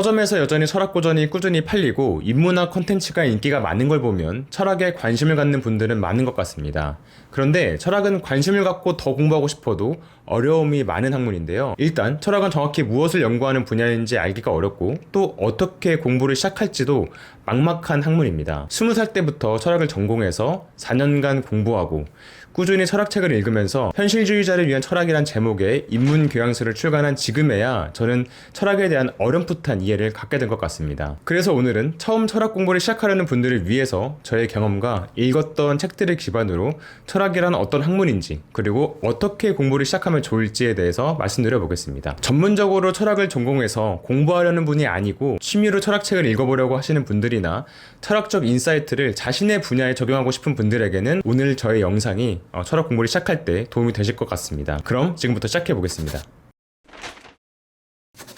서점에서 여전히 철학 고전이 꾸준히 팔리고 인문학 콘텐츠가 인기가 많은 걸 보면 철학에 관심을 갖는 분들은 많은 것 같습니다. 그런데 철학은 관심을 갖고 더 공부하고 싶어도 어려움이 많은 학문인데요. 일단 철학은 정확히 무엇을 연구하는 분야인지 알기가 어렵고 또 어떻게 공부를 시작할지도 막막한 학문입니다. 20살 때부터 철학을 전공해서 4년간 공부하고 꾸준히 철학책을 읽으면서 현실주의자를 위한 철학이란 제목의 인문 교양서를 출간한 지금에야 저는 철학에 대한 어렴풋한 이해를 갖게 된 것 같습니다. 그래서 오늘은 처음 철학 공부를 시작하려는 분들을 위해서 저의 경험과 읽었던 책들을 기반으로 철학이란 어떤 학문인지 그리고 어떻게 공부를 시작하면 좋을지에 대해서 말씀드려 보겠습니다. 전문적으로 철학을 전공해서 공부하려는 분이 아니고 취미로 철학책을 읽어보려고 하시는 분들이나 철학적 인사이트를 자신의 분야에 적용하고 싶은 분들에게는 오늘 저의 영상이 철학 공부를 시작할 때 도움이 되실 것 같습니다. 그럼 지금부터 시작해 보겠습니다.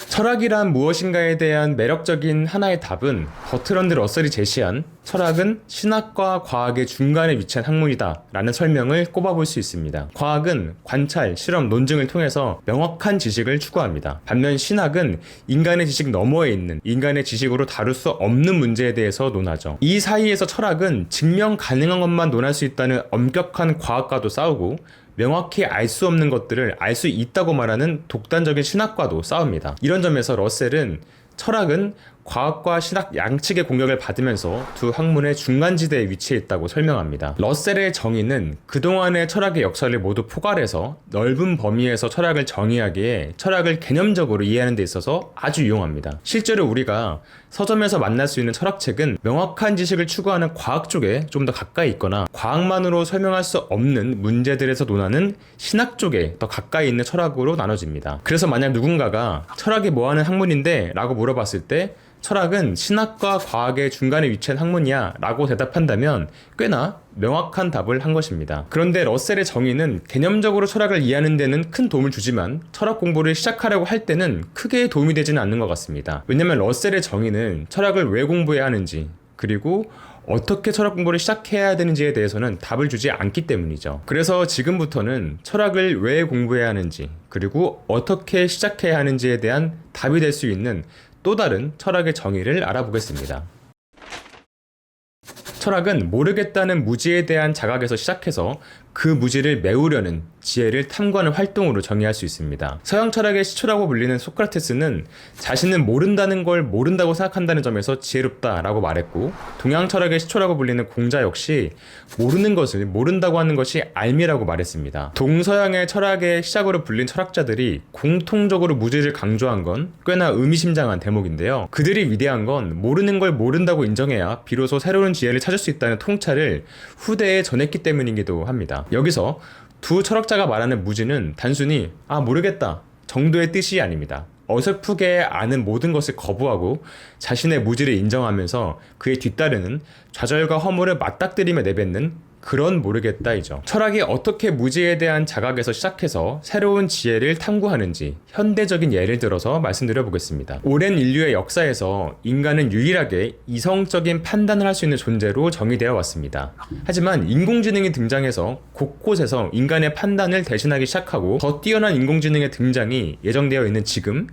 철학이란 무엇인가에 대한 매력적인 하나의 답은 버트런드 러셀이 제시한 철학은 신학과 과학의 중간에 위치한 학문이다 라는 설명을 꼽아볼 수 있습니다. 과학은 관찰, 실험, 논증을 통해서 명확한 지식을 추구합니다. 반면 신학은 인간의 지식 너머에 있는 인간의 지식으로 다룰 수 없는 문제에 대해서 논하죠. 이 사이에서 철학은 증명 가능한 것만 논할 수 있다는 엄격한 과학과도 싸우고 명확히 알 수 없는 것들을 알 수 있다고 말하는 독단적인 신학과도 싸웁니다. 이런 점에서 러셀은 철학은 과학과 신학 양측의 공격을 받으면서 두 학문의 중간지대에 위치해 있다고 설명합니다. 러셀의 정의는 그동안의 철학의 역사를 모두 포괄해서 넓은 범위에서 철학을 정의하기에 철학을 개념적으로 이해하는 데 있어서 아주 유용합니다. 실제로 우리가 서점에서 만날 수 있는 철학책은 명확한 지식을 추구하는 과학 쪽에 좀 더 가까이 있거나 과학만으로 설명할 수 없는 문제들에서 논하는 신학 쪽에 더 가까이 있는 철학으로 나눠집니다. 그래서 만약 누군가가 철학이 뭐하는 학문인데? 라고 물어봤을 때 철학은 신학과 과학의 중간에 위치한 학문이야 라고 대답한다면 꽤나 명확한 답을 한 것입니다. 그런데 러셀의 정의는 개념적으로 철학을 이해하는 데는 큰 도움을 주지만 철학 공부를 시작하려고 할 때는 크게 도움이 되지는 않는 것 같습니다. 왜냐면 러셀의 정의는 철학을 왜 공부해야 하는지 그리고 어떻게 철학 공부를 시작해야 되는지에 대해서는 답을 주지 않기 때문이죠. 그래서 지금부터는 철학을 왜 공부해야 하는지 그리고 어떻게 시작해야 하는지에 대한 답이 될 수 있는 또 다른 철학의 정의를 알아보겠습니다. 철학은 모르겠다는 무지에 대한 자각에서 시작해서 그 무지를 메우려는 지혜를 탐구하는 활동으로 정의할 수 있습니다. 서양 철학의 시초라고 불리는 소크라테스는 자신은 모른다는 걸 모른다고 생각한다는 점에서 지혜롭다라고 말했고, 동양 철학의 시초라고 불리는 공자 역시 모르는 것을 모른다고 하는 것이 알미라고 말했습니다. 동서양의 철학의 시작으로 불린 철학자들이 공통적으로 무지를 강조한 건 꽤나 의미심장한 대목인데요. 그들이 위대한 건 모르는 걸 모른다고 인정해야 비로소 새로운 지혜를 찾을 수 있다는 통찰을 후대에 전했기 때문이기도 합니다. 여기서 두 철학자가 말하는 무지는 단순히 모르겠다 정도의 뜻이 아닙니다. 어설프게 아는 모든 것을 거부하고 자신의 무지를 인정하면서 그에 뒤따르는 좌절과 허물을 맞닥뜨리며 내뱉는 그런 모르겠다이죠. 철학이 어떻게 무지에 대한 자각에서 시작해서 새로운 지혜를 탐구하는지 현대적인 예를 들어서 말씀드려 보겠습니다. 오랜 인류의 역사에서 인간은 유일하게 이성적인 판단을 할 수 있는 존재로 정의되어 왔습니다. 하지만 인공지능이 등장해서 곳곳에서 인간의 판단을 대신하기 시작하고 더 뛰어난 인공지능의 등장이 예정되어 있는 지금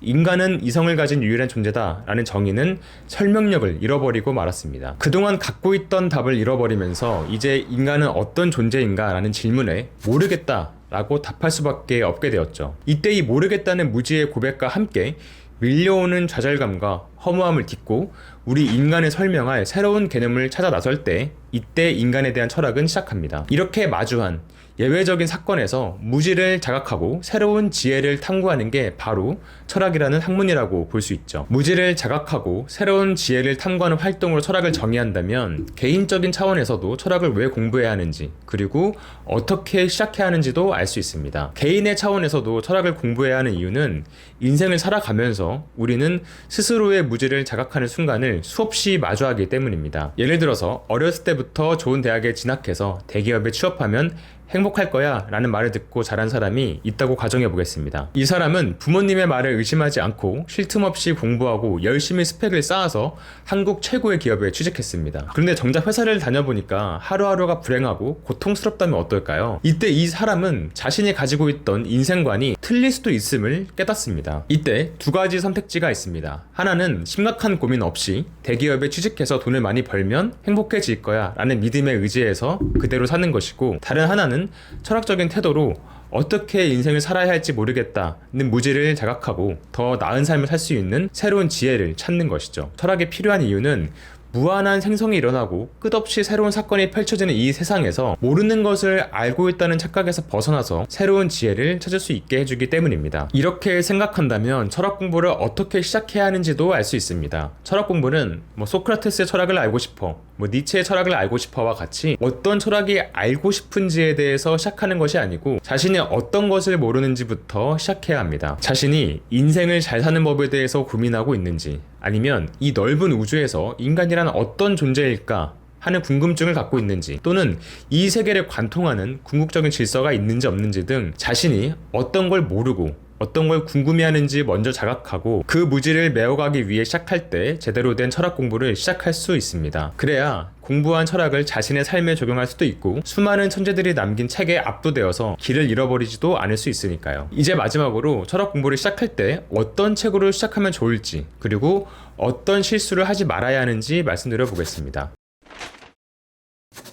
인간은 이성을 가진 유일한 존재다라는 정의는 설명력을 잃어버리고 말았습니다. 그동안 갖고 있던 답을 잃어버리면서 이제 인간은 어떤 존재인가라는 질문에 모르겠다라고 답할 수밖에 없게 되었죠. 이때 이 모르겠다는 무지의 고백과 함께 밀려오는 좌절감과 허무함을 딛고 우리 인간에 설명할 새로운 개념을 찾아 나설 때 이때 인간에 대한 철학은 시작합니다. 이렇게 마주한 예외적인 사건에서 무지를 자각하고 새로운 지혜를 탐구하는 게 바로 철학이라는 학문이라고 볼 수 있죠. 무지를 자각하고 새로운 지혜를 탐구하는 활동으로 철학을 정의한다면 개인적인 차원에서도 철학을 왜 공부해야 하는지 그리고 어떻게 시작해야 하는지도 알 수 있습니다. 개인의 차원에서도 철학을 공부해야 하는 이유는 인생을 살아가면서 우리는 스스로의 무지를 자각하는 순간을 수없이 마주하기 때문입니다. 예를 들어서 어렸을 때부터 좋은 대학에 진학해서 대기업에 취업하면 행복할 거야 라는 말을 듣고 자란 사람이 있다고 가정해 보겠습니다. 이 사람은 부모님의 말을 의심하지 않고 쉴 틈 없이 공부하고 열심히 스펙을 쌓아서 한국 최고의 기업에 취직했습니다. 그런데 정작 회사를 다녀보니까 하루하루가 불행하고 고통스럽다면 어떨까요? 이때 이 사람은 자신이 가지고 있던 인생관이 틀릴 수도 있음을 깨닫습니다. 이때 두 가지 선택지가 있습니다. 하나는 심각한 고민 없이 대기업에 취직해서 돈을 많이 벌면 행복해질 거야 라는 믿음에 의지해서 그대로 사는 것이고, 다른 하나는 철학적인 태도로 어떻게 인생을 살아야 할지 모르겠다는 무지를 자각하고 더 나은 삶을 살 수 있는 새로운 지혜를 찾는 것이죠. 철학이 필요한 이유는 무한한 생성이 일어나고 끝없이 새로운 사건이 펼쳐지는 이 세상에서 모르는 것을 알고 있다는 착각에서 벗어나서 새로운 지혜를 찾을 수 있게 해주기 때문입니다. 이렇게 생각한다면 철학 공부를 어떻게 시작해야 하는지도 알 수 있습니다. 철학 공부는 소크라테스의 철학을 알고 싶어, 니체의 철학을 알고 싶어와 같이 어떤 철학이 알고 싶은지에 대해서 시작하는 것이 아니고 자신이 어떤 것을 모르는지부터 시작해야 합니다. 자신이 인생을 잘 사는 법에 대해서 고민하고 있는지, 아니면 이 넓은 우주에서 인간이란 어떤 존재일까 하는 궁금증을 갖고 있는지, 또는 이 세계를 관통하는 궁극적인 질서가 있는지 없는지 등 자신이 어떤 걸 모르고 어떤 걸 궁금해하는지 먼저 자각하고 그 무지를 메워가기 위해 시작할 때 제대로 된 철학 공부를 시작할 수 있습니다. 그래야 공부한 철학을 자신의 삶에 적용할 수도 있고 수많은 천재들이 남긴 책에 압도되어서 길을 잃어버리지도 않을 수 있으니까요. 이제 마지막으로 철학 공부를 시작할 때 어떤 책으로 시작하면 좋을지, 그리고 어떤 실수를 하지 말아야 하는지 말씀드려 보겠습니다.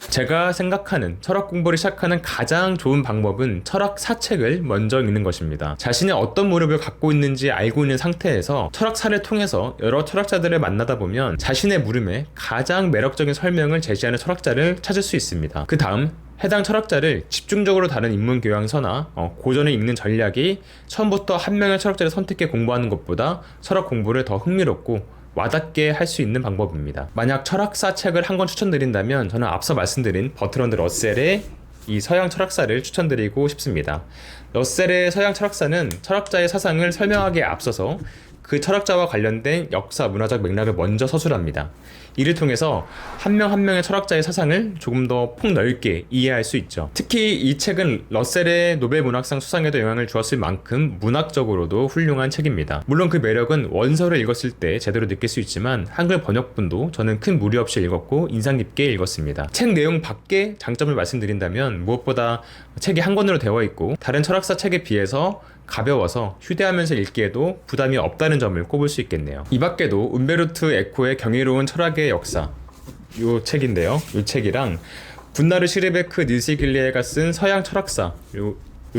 제가 생각하는 철학 공부를 시작하는 가장 좋은 방법은 철학 사책을 먼저 읽는 것입니다. 자신이 어떤 무릎을 갖고 있는지 알고 있는 상태에서 철학사를 통해서 여러 철학자들을 만나다 보면 자신의 물음에 가장 매력적인 설명을 제시하는 철학자를 찾을 수 있습니다. 그 다음 해당 철학자를 집중적으로 다른 인문교양서나 고전을 읽는 전략이 처음부터 한 명의 철학자를 선택해 공부하는 것보다 철학 공부를 더 흥미롭고 와닿게 할 수 있는 방법입니다. 만약 철학사 책을 한 권 추천드린다면 저는 앞서 말씀드린 버트런드 러셀의 이 서양 철학사를 추천드리고 싶습니다. 러셀의 서양 철학사는 철학자의 사상을 설명하기에 앞서서 그 철학자와 관련된 역사, 문화적 맥락을 먼저 서술합니다. 이를 통해서 한 명 한 명의 철학자의 사상을 조금 더 폭넓게 이해할 수 있죠. 특히 이 책은 러셀의 노벨 문학상 수상에도 영향을 주었을 만큼 문학적으로도 훌륭한 책입니다. 물론 그 매력은 원서를 읽었을 때 제대로 느낄 수 있지만 한글 번역본도 저는 큰 무리 없이 읽었고 인상 깊게 읽었습니다. 책 내용 밖에 장점을 말씀드린다면 무엇보다 책이 한 권으로 되어 있고 다른 철학사 책에 비해서 가벼워서 휴대하면서 읽기에도 부담이 없다는 점을 꼽을 수 있겠네요. 이 밖에도 음베르투 에코의 경이로운 철학의 역사, 요 책인데요. 요 책이랑 분나르 시르베크 닐스 길리에가 쓴 서양 철학사, 요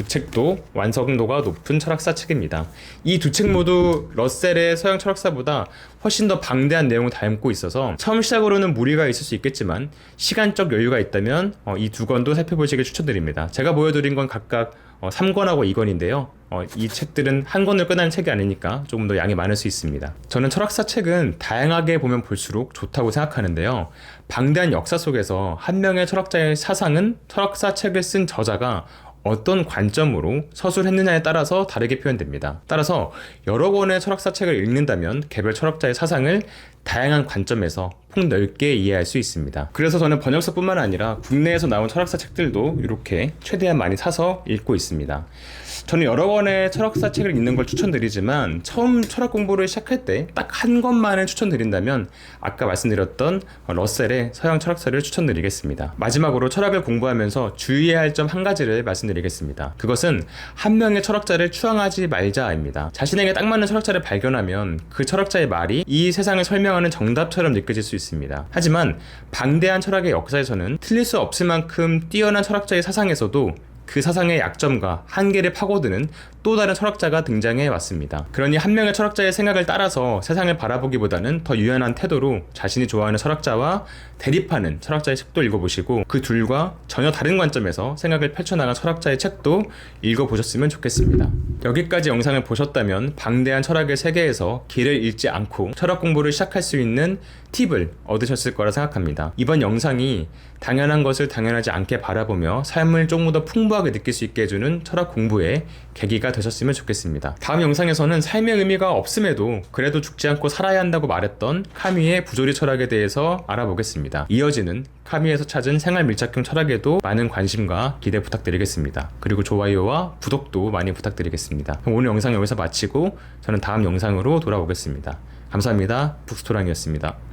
책도 완성도가 높은 철학사 책입니다. 이 두 책 모두 러셀의 서양 철학사보다 훨씬 더 방대한 내용을 담고 있어서 처음 시작으로는 무리가 있을 수 있겠지만 시간적 여유가 있다면 이 두 권도 살펴보시길 추천드립니다. 제가 보여드린 건 각각 3권하고 2권인데요. 이 책들은 한 권을 끝나는 책이 아니니까 조금 더 양이 많을 수 있습니다. 저는 철학사 책은 다양하게 보면 볼수록 좋다고 생각하는데요. 방대한 역사 속에서 한 명의 철학자의 사상은 철학사 책을 쓴 저자가 어떤 관점으로 서술했느냐에 따라서 다르게 표현됩니다. 따라서 여러 권의 철학사 책을 읽는다면 개별 철학자의 사상을 다양한 관점에서 폭넓게 이해할 수 있습니다. 그래서 저는 번역서뿐만 아니라 국내에서 나온 철학사 책들도 이렇게 최대한 많이 사서 읽고 있습니다. 저는 여러 권의 철학사 책을 읽는 걸 추천드리지만 처음 철학 공부를 시작할 때 딱 한 권만을 추천드린다면 아까 말씀드렸던 러셀의 서양 철학사를 추천드리겠습니다. 마지막으로 철학을 공부하면서 주의해야 할 점 한 가지를 말씀드리겠습니다. 그것은 한 명의 철학자를 추앙하지 말자입니다. 자신에게 딱 맞는 철학자를 발견하면 그 철학자의 말이 이 세상을 설명하는 정답처럼 느껴질 수 있습니다. 하지만 방대한 철학의 역사에서는 틀릴 수 없을 만큼 뛰어난 철학자의 사상에서도 그 사상의 약점과 한계를 파고드는 또 다른 철학자가 등장해 왔습니다. 그러니 한 명의 철학자의 생각을 따라서 세상을 바라보기보다는 더 유연한 태도로 자신이 좋아하는 철학자와 대립하는 철학자의 책도 읽어보시고 그 둘과 전혀 다른 관점에서 생각을 펼쳐나간 철학자의 책도 읽어보셨으면 좋겠습니다. 여기까지 영상을 보셨다면 방대한 철학의 세계에서 길을 잃지 않고 철학 공부를 시작할 수 있는 팁을 얻으셨을 거라 생각합니다. 이번 영상이 당연한 것을 당연하지 않게 바라보며 삶을 조금 더 풍부하게 소소하게 느낄 수 있게 해주는 철학 공부의 계기가 되셨으면 좋겠습니다. 다음 영상에서는 삶의 의미가 없음에도 그래도 죽지 않고 살아야 한다고 말했던 카미의 부조리 철학에 대해서 알아보겠습니다. 이어지는 카미에서 찾은 생활 밀착형 철학에도 많은 관심과 기대 부탁드리겠습니다. 그리고 좋아요와 구독도 많이 부탁드리겠습니다. 그럼 오늘 영상 여기서 마치고 저는 다음 영상으로 돌아오겠습니다. 감사합니다. 북스토랑이었습니다.